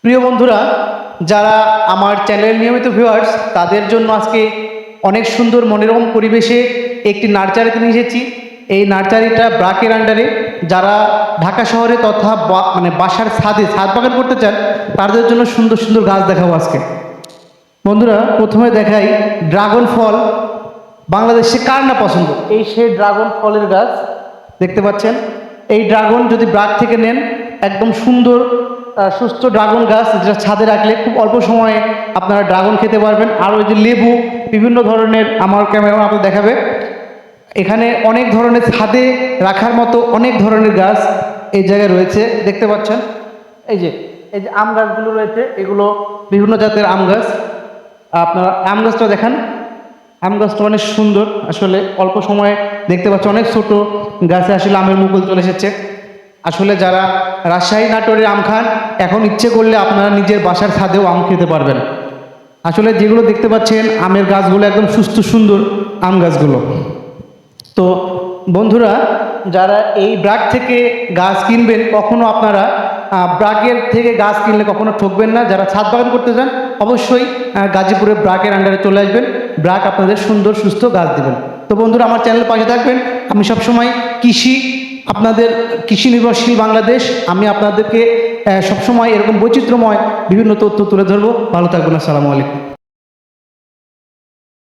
প্রিয় বন্ধুরা, যারা আমার চ্যানেলের নিয়মিত ভিউয়ার্স, তাদের জন্য আজকে অনেক সুন্দর মনোরম পরিবেশে একটি নার্সারিতে নিয়ে এসেছি। এই নার্সারিটা ব্রাকের আন্ডারে। যারা ঢাকা শহরে তথা বাসার ছাদ বাগান করতে চান, তাদের জন্য সুন্দর সুন্দর গাছ দেখাবো আজকে। বন্ধুরা, প্রথমে দেখাই ড্রাগন ফল। বাংলাদেশে কার না পছন্দ, এই সেই ড্রাগন ফলের গাছ দেখতে পাচ্ছেন। এই ড্রাগন যদি ব্রাক থেকে নেন, একদম সুন্দর সুস্থ ড্রাগন গাছ, যেটা ছাদে রাখলে খুব অল্প সময়ে আপনারা ড্রাগন খেতে পারবেন। আর ওই যে লেবু, বিভিন্ন ধরনের, আমার ক্যামেরা আপনাদের দেখাবে, এখানে অনেক ধরনের ছাদে রাখার মতো অনেক ধরনের গাছ এই জায়গায় রয়েছে, দেখতে পাচ্ছেন। এই যে আম গাছগুলো রয়েছে, এগুলো বিভিন্ন জাতের আম গাছ। আপনারা আম গাছটা দেখান, আম গাছটা অনেক সুন্দর, আসলে অল্প সময়ে দেখতে পাচ্ছি অনেক ছোট গাছে আসলে আমের মুকুল চলে এসেছে। আসলে যারা রাজশাহী নাটোরের আম খান, এখন ইচ্ছে করলে আপনারা নিজের বাসার ছাদেও আম খেতে পারবেন। আসলে যেগুলো দেখতে পাচ্ছেন আমের গাছগুলো একদম সুস্থ সুন্দর আম গাছগুলো। তো বন্ধুরা, যারা এই ব্রাক থেকে গাছ কিনবেন, কখনো আপনারা ব্রাকের থেকে গাছ কিনলে কখনো ঠকবেন না। যারা ছাদ বাগান করতে চান, অবশ্যই গাজীপুরের ব্রাকের আন্ডারে চলে আসবেন। ব্রাক আপনাদের সুন্দর সুস্থ গাছ দেবেন। তো বন্ধুরা, আমার চ্যানেল পাশে থাকবেন। আমি সবসময় আপনাদের কৃষি নির্ভরশীল বাংলাদেশ, আমি আপনাদেরকে সবসময় এরকম বৈচিত্র্যময় বিভিন্ন তথ্য তুলে ধরবো। ভালো থাকবেন। আসসালামু আলাইকুম।